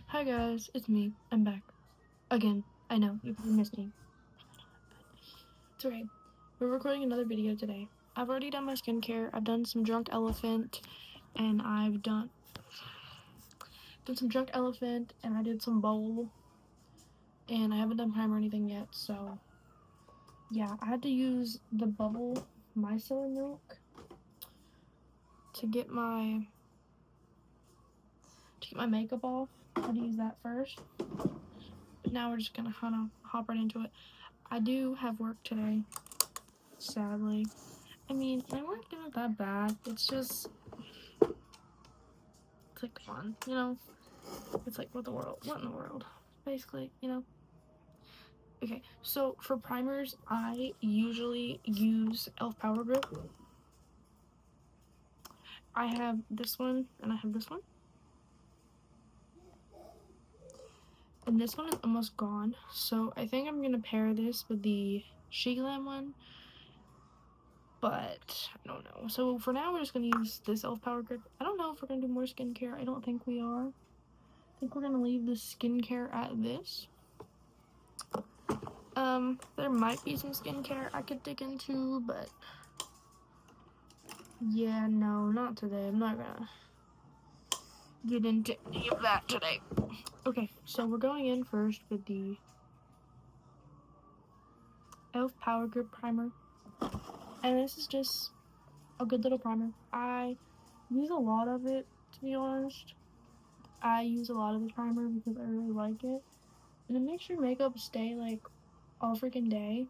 Hi guys, it's me. I'm back. Again. I know, you probably missed me. It's okay. We're recording another video today. I've already done my skincare. I've done some Drunk Elephant, and I've done some Drunk Elephant, and I did some Bowl, and I haven't done primer or anything yet, so yeah, I had to use the Bubble micellar milk to get my makeup off. I had to use that first. But now we're just gonna kind of hop right into it. I do have work today, sadly. I mean, my work isn't that bad. It's just, it's like, come on, you know? It's like, what in the world? Basically, you know? Okay, so for primers, I usually use e.l.f. Power Grip. I have this one, and I have this one. And this one is almost gone, so I think I'm gonna pair this with the SheGlam one. But, I don't know. So for now, we're just gonna use this e.l.f. Power Grip. I don't know if we're gonna do more skincare. I don't think we are. I think we're gonna leave the skincare at this. There might be some skincare I could dig into, but yeah, no, not today. I'm not gonna get into any of that today. Okay, so we're going in first with the e.l.f. Power Grip Primer. And this is just a good little primer. I use a lot of it, to be honest. I use a lot of the primer because I really like it. And it makes your makeup stay, like, all freaking day.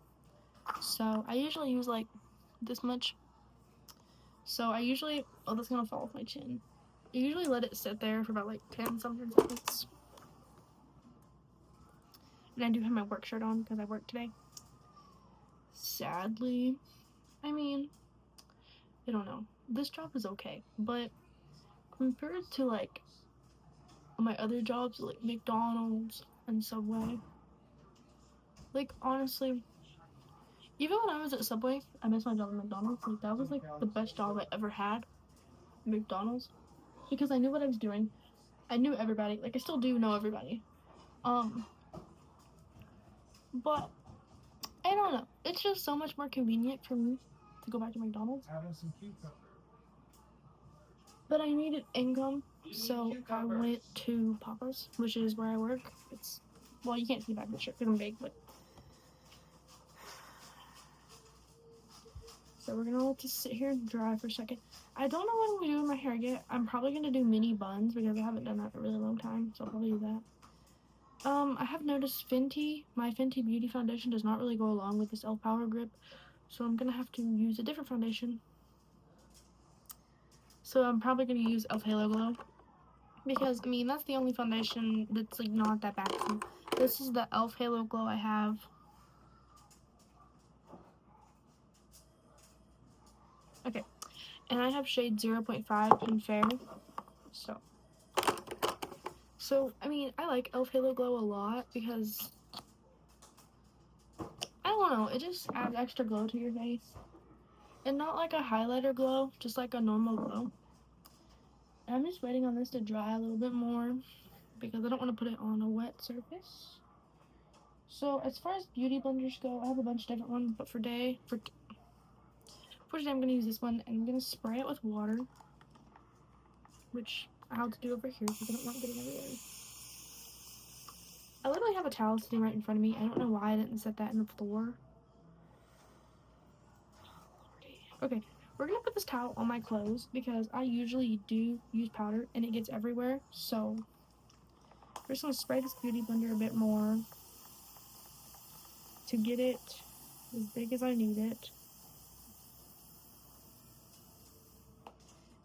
So, I usually use, like, this much. So, I usually... Oh, that's gonna fall off my chin. I usually let it sit there for about, like, 10-something seconds. And I do have my work shirt on because I work today. Sadly. I mean, I don't know. This job is okay. But compared to, like, my other jobs, like McDonald's and Subway, like, honestly, even when I was at Subway, I missed my job at McDonald's. Like, that was, like, the best job I ever had, McDonald's, because I knew what I was doing. I knew everybody. Like, I still do know everybody. But I don't know. It's just so much more convenient for me to go back to McDonald's. But I needed income, so I went to Papa's, which is where I work. It's, well, you can't see back the shirt because I'm big, but. So we're gonna let this sit here and dry for a second. I don't know what I'm gonna do with my hair yet. I'm probably gonna do mini buns because I haven't done that in a really long time, so I'll probably do that. I have noticed my Fenty Beauty foundation does not really go along with this e.l.f. Power Grip, so I'm gonna have to use a different foundation. So I'm probably gonna use e.l.f. Halo Glow because, I mean, that's the only foundation that's, like, not that bad. So this is the e.l.f. Halo Glow I have. Okay, and I have shade 0.5 in Fair, so, I mean, I like e.l.f. Halo Glow a lot because, I don't know, it just adds extra glow to your face. And not like a highlighter glow, just like a normal glow. And I'm just waiting on this to dry a little bit more because I don't want to put it on a wet surface. So, as far as beauty blenders go, I have a bunch of different ones, but for today, I'm going to use this one, and I'm going to spray it with water, which I have to do over here because I don't want it getting everywhere. I literally have a towel sitting right in front of me. I don't know why I didn't set that in the floor. Okay, we're going to put this towel on my clothes because I usually do use powder and it gets everywhere. So, we're just going to spray this beauty blender a bit more to get it as big as I need it.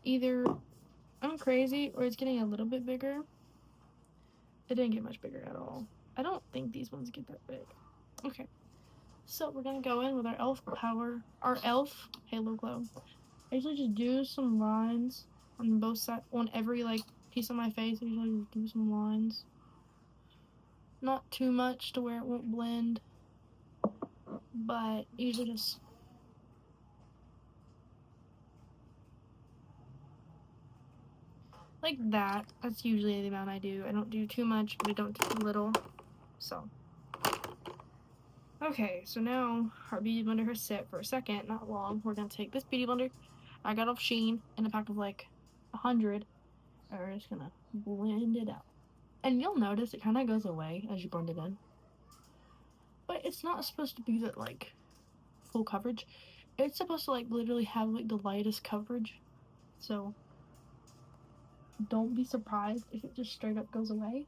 Either I'm crazy or it's getting a little bit bigger. It didn't get much bigger at all. I don't think these ones get that big. Okay, so we're gonna go in with our e.l.f. Halo Glow. I usually just do some lines on both sides, on every, like, piece of my face. I usually just do some lines. Not too much to where it won't blend, but usually just... like that. That's usually the amount I do. I don't do too much, but I don't do too little. So. Okay, so now our beauty blender has set for a second, not long. We're gonna take this beauty blender I got off Shein in a pack of like 100, and we're just gonna blend it out. And you'll notice it kind of goes away as you blend it in. But it's not supposed to be that like full coverage. It's supposed to like literally have like the lightest coverage. So don't be surprised if it just straight up goes away.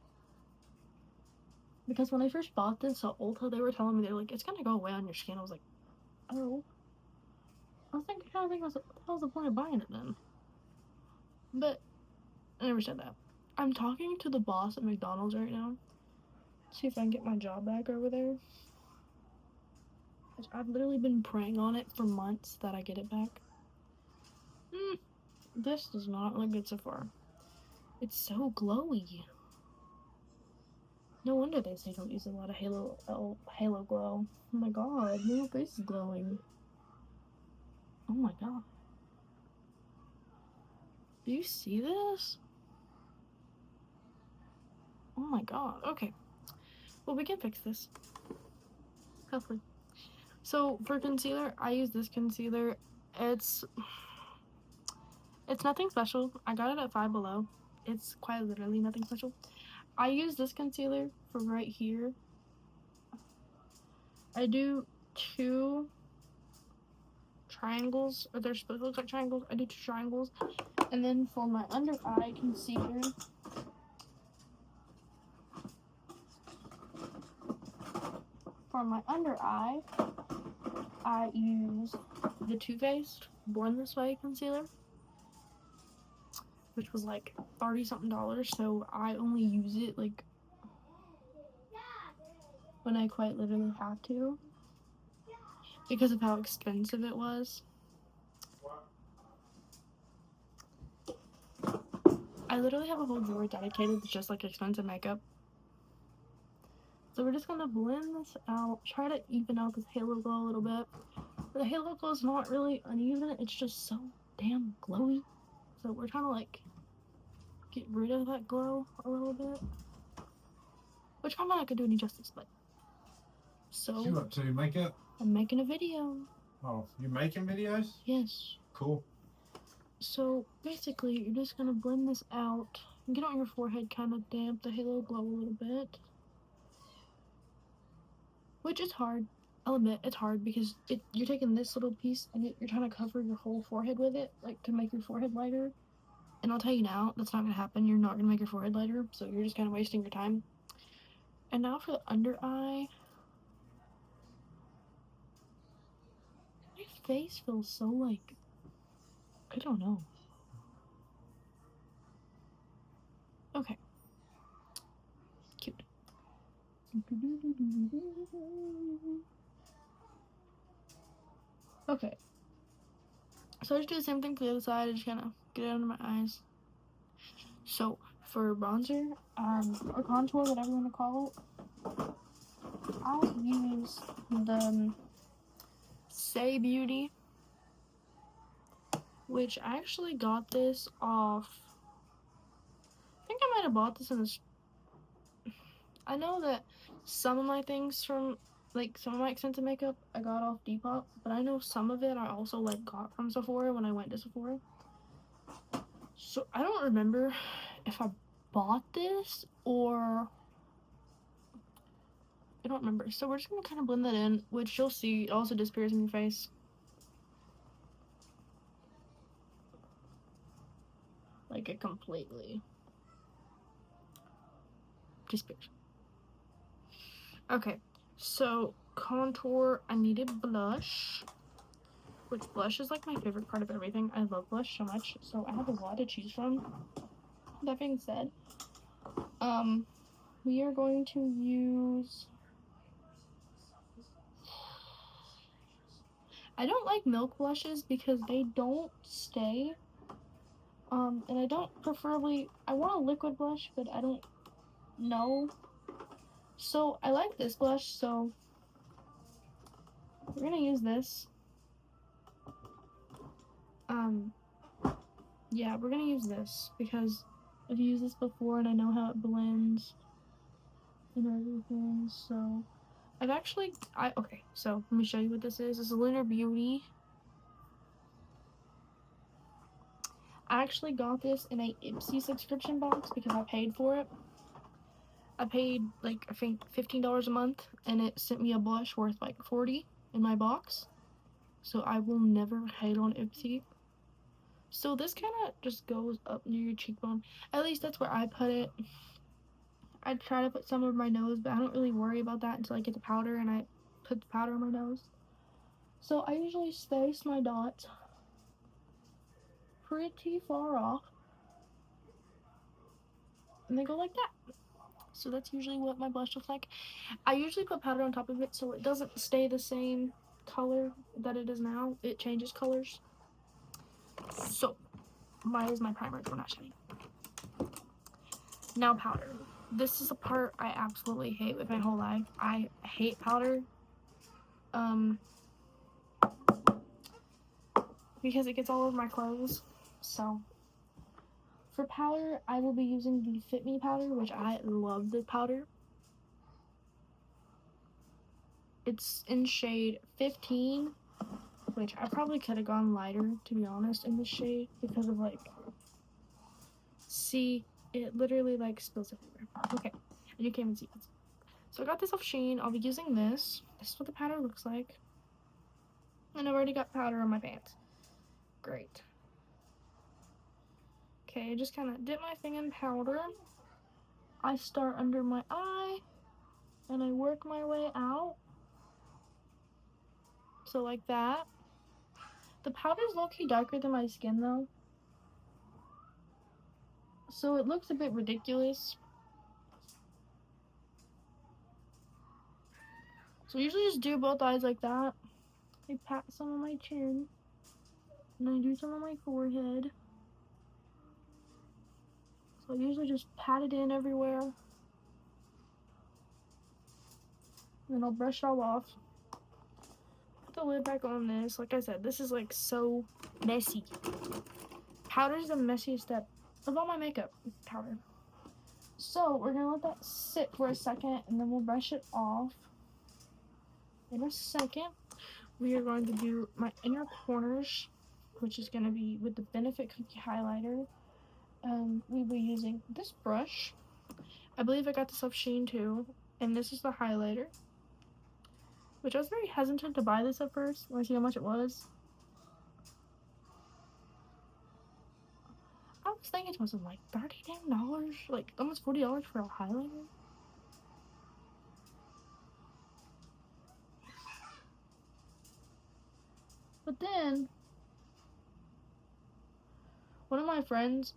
Because when I first bought this at Ulta, they were telling me they're like, it's gonna go away on your skin. I was like, oh. I was thinking, what the hell's the point of buying it then? But I never said that. I'm talking to the boss at McDonald's right now. See if I can get my job back over there. I've literally been praying on it for months that I get it back. This does not look good so far. It's so glowy. No wonder they say don't use a lot of halo glow. Oh my god, my whole face is glowing. Oh my god. Do you see this? Oh my god. Okay. Well, we can fix this. Hopefully. So for concealer, I use this concealer. It's nothing special. I got it at Five Below. It's quite literally nothing special. I use this concealer for right here. I do 2 triangles, or they're supposed to look like triangles. I do 2 triangles. And then for my under eye concealer, I use the Too Faced Born This Way concealer, which was like $30 something. So I only use it like when I quite literally have to, because of how expensive it was. I literally have a whole drawer dedicated to just like expensive makeup. So we're just gonna blend this out, try to even out this halo glow a little bit. The halo glow is not really uneven, it's just so damn glowy. So we're trying to like get rid of that glow a little bit, which I'm not gonna do any justice, but so. What you up to, makeup? I'm making a video. Oh, you making videos? Yes. Cool. So basically, you're just gonna blend this out and get on your forehead, kind of damp the halo glow a little bit. Which is hard. I'll admit, it's hard because you're taking this little piece and you're trying to cover your whole forehead with it, like to make your forehead lighter. And I'll tell you now, that's not gonna happen. You're not gonna make your forehead lighter, so you're just kind of wasting your time. And now for the under eye. My face feels so like, I don't know. Okay. Cute. Okay. So I just do the same thing for the other side. I just kind of get it under my eyes. So for bronzer, or contour, whatever you want to call it, I use the Say Beauty, which I actually got this off. I think I might have bought this in this. I know that some of my things from, like, some of my expensive makeup I got off Depop, but I know some of it I also like got from Sephora when I went to Sephora. So I don't remember if I bought this or I don't remember. So we're just gonna kind of blend that in, which you'll see it also disappears in your face. Like it completely disappears. Okay, so contour, I needed blush, which blush is like my favorite part of everything. I love blush so much, so I have a lot to choose from. That being said, we are going to use, I don't like milk blushes because they don't stay. And I don't preferably, I want a liquid blush, but I don't know. So I like this blush, so we're gonna use this. Yeah, we're gonna use this because I've used this before and I know how it blends and everything. So I've actually, okay, so let me show you what this is. This is Lunar Beauty. I actually got this in a Ipsy subscription box because I paid for it. I paid like, I think $15 a month, and it sent me a blush worth like $40 in my box. So I will never hate on Ipsy. So this kind of just goes up near your cheekbone. At least that's where I put it. I try to put some over my nose, but I don't really worry about that until I get the powder and I put the powder on my nose. So I usually space my dots pretty far off, and they go like that. So that's usually what my blush looks like. I usually put powder on top of it so it doesn't stay the same color that it is now. It changes colors. So here's my primer. We're not shiny. Now powder. This is a part I absolutely hate with my whole life. I hate powder. Because it gets all over my clothes. So for powder, I will be using the Fit Me powder, which I love the powder. It's in shade 15, which I probably could have gone lighter, to be honest, in this shade because of like, see, it literally like spills everywhere. Okay, and you can't even see it. So I got this off Shein. I'll be using this. This is what the powder looks like. And I've already got powder on my pants. Great. Okay, I just kind of dip my thing in powder. I start under my eye, and I work my way out. So like that. The powder's low-key darker than my skin though. So it looks a bit ridiculous. So I usually just do both eyes like that. I pat some on my chin. And I do some on my forehead. So I usually just pat it in everywhere. And then I'll brush it all off. Put the lid back on this. Like I said, this is like so messy. Powder's the messiest step of all my makeup. Powder. So we're gonna let that sit for a second and then we'll brush it off. In a second, we are going to do my inner corners, which is going to be with the Benefit Cookie Highlighter. We'll be using this brush. I believe I got this off Shein too. And this is the highlighter, which I was very hesitant to buy this at first when I see how much it was. I was thinking it was like $30, like almost $40 for a highlighter. But then, one of my friends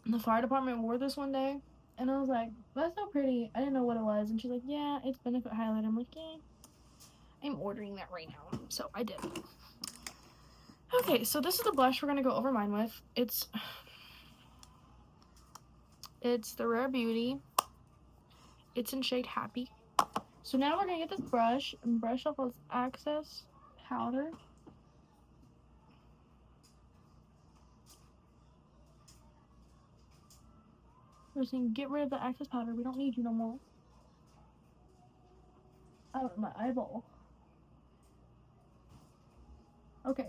in the fire department wore this one day, and I was like, that's so pretty. I didn't know what it was. And she's like, yeah, it's Benefit Highlighter. I'm like, yeah, I'm ordering that right now. So I did. Okay, so this is the blush we're going to go over mine with. It's the Rare Beauty. It's in shade Happy. So now we're going to get this brush and brush off those excess powder. We're just going to get rid of the excess powder. We don't need you no more. Out of my eyeball. Okay.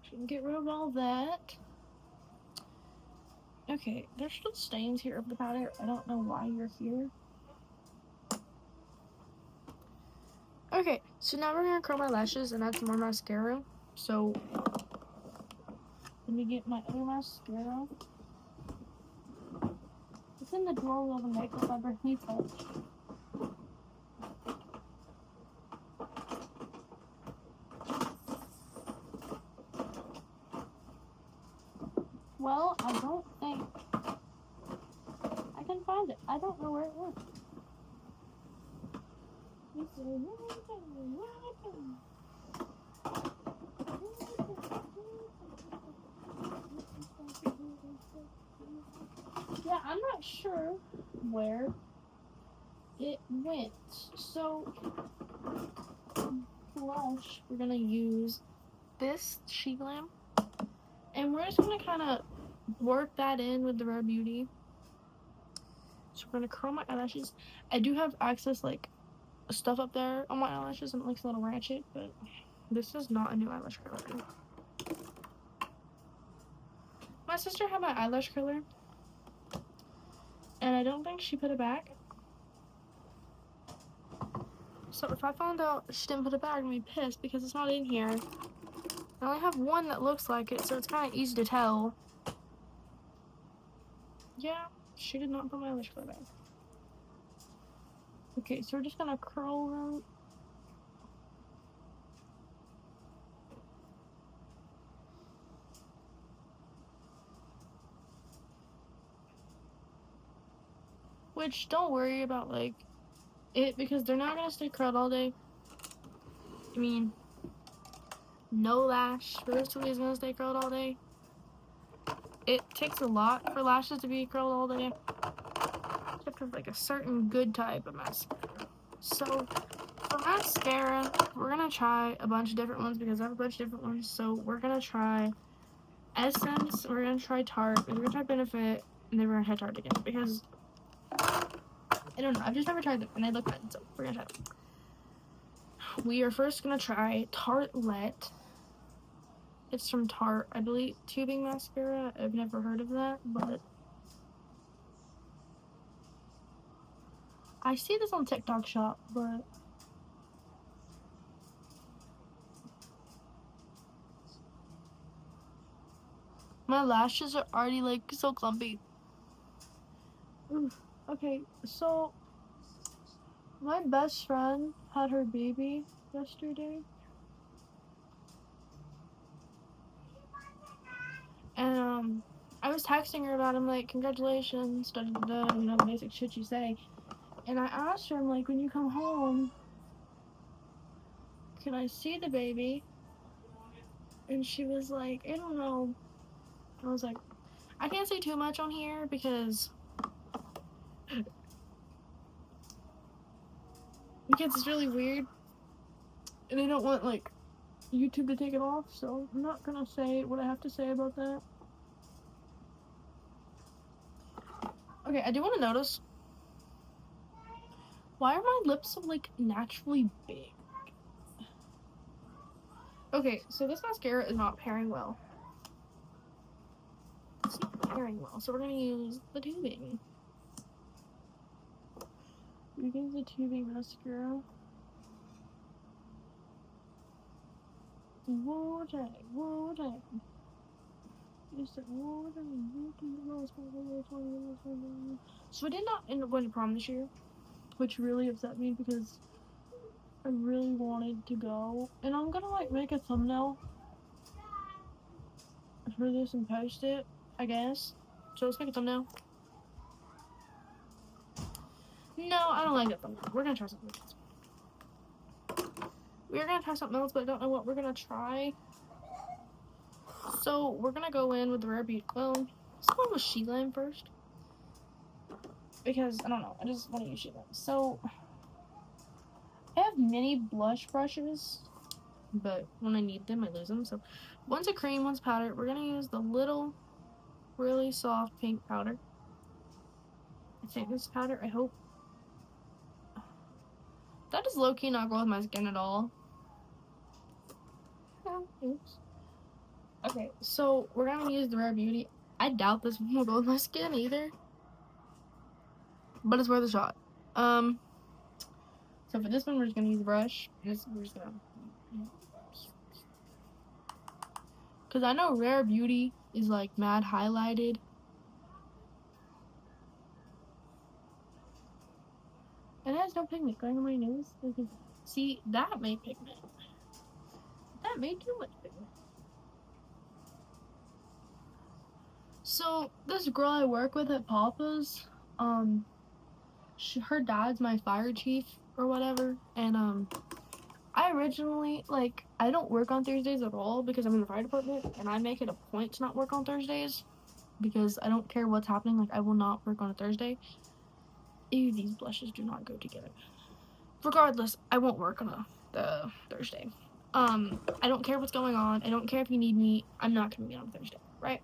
So we can get rid of all that. Okay, there's still stains here of the powder. I don't know why you're here. Okay, so now we're going to curl my lashes and add some more mascara. So, let me get my other mascara. It's in the drawer of the makeup I barely touched. Well, I don't think I can find it. I don't know where it went. Yeah, I'm not sure where it went. So, blush, we're gonna use this Sheet Glam, and we're just gonna kind of work that in with the Rare Beauty. So we're gonna curl my eyelashes. I do have access like stuff up there on my eyelashes and it looks a little ratchet, but this is not a new eyelash curler. My sister had my eyelash curler and I don't think she put it back. So if I found out she didn't put it back, I'm gonna be pissed because it's not in here. I only have one that looks like it, so it's kind of easy to tell. Yeah, she did not put my eyelash curler back. Okay, so we're just gonna curl them. Which, don't worry about, like, it, because they're not gonna stay curled all day. I mean, no lash realistically is gonna stay curled all day. It takes a lot for lashes to be curled all day. You have to have, like, a certain good type of mascara. So, for mascara, we're gonna try a bunch of different ones because I have a bunch of different ones. So, we're gonna try Essence, we're gonna try Tarte, and we're gonna try Benefit, and then we're gonna try Tarte again because I don't know, I've just never tried them and they look good, so we're gonna try them. We are first gonna try Tartelette. It's from Tarte, I believe, tubing mascara. I've never heard of that, but I see this on TikTok Shop, but my lashes are already like so clumpy. Oof. Okay, so my best friend had her baby yesterday. And I was texting her about him, like, congratulations, da da da, you know, the basic shit you say. And I asked her, I'm like, when you come home, can I see the baby? And she was like, I don't know. I was like, I can't say too much on here because it's really weird. And I don't want, like, YouTube to take it off, so I'm not gonna say what I have to say about that. Okay, I do want to notice, why are my lips so, like, naturally big? Okay, so this mascara is not pairing well. It's not pairing well, so we're gonna use the tubing. We use the tubing mascara. Water. So I did not end up going to prom this year, which really upset me because I really wanted to go. And I'm gonna like make a thumbnail for this and post it, I guess. So let's make a thumbnail. No, I don't like that thumbnail. We're gonna try something else. We're gonna try something else, but I don't know what we're gonna try. So we're gonna go in with the Rare Beauty. Well, let's go with Sheila first. Because, I don't know, I just want to use Sheila. So, I have many blush brushes, but when I need them, I lose them. So, one's a cream, one's powder. We're gonna use the little, really soft pink powder. I think this powder, I hope. That does low-key not go with my skin at all. Oh, oops. Okay, so we're gonna use the Rare Beauty. I doubt this will go with my skin either. But it's worth a shot. So for this one, we're just gonna use a brush. We're just gonna... Because I know Rare Beauty is like mad highlighted. And it has no pigment going on my nose. See, that made pigment. That made too much pigment. So, this girl I work with at Papa's, her dad's my fire chief or whatever. And, I originally, like, I don't work on Thursdays at all because I'm in the fire department. And I make it a point to not work on Thursdays because I don't care what's happening. Like, I will not work on a Thursday. Ew, these blushes do not go together. Regardless, I won't work on the Thursday. I don't care what's going on. I don't care if you need me. I'm not gonna be on Thursday, right?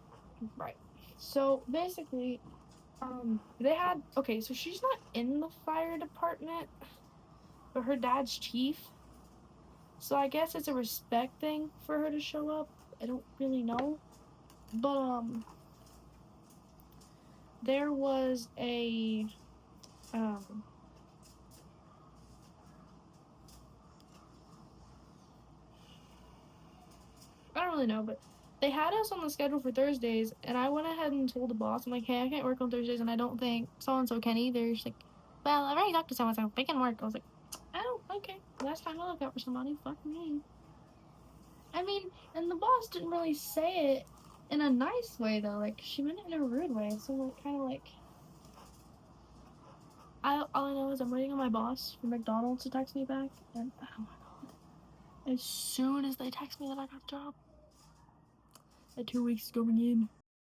Right. So basically, they had okay. So she's not in the fire department, but her dad's chief. So I guess it's a respect thing for her to show up. I don't really know, but there was a um I don't really know, but they had us on the schedule for Thursdays, and I went ahead and told the boss, I'm like, hey, I can't work on Thursdays, and I don't think so and so can either. She's like, well, I've already talked to so and so, they can work. I was like, oh, okay, last time I look out for somebody, fuck me. I mean, and the boss didn't really say it in a nice way though. Like she meant it in a rude way. So like, kind of like, all I know is I'm waiting on my boss from McDonald's to text me back, and oh my god, as soon as they text me that I got a job, at 2 weeks going in.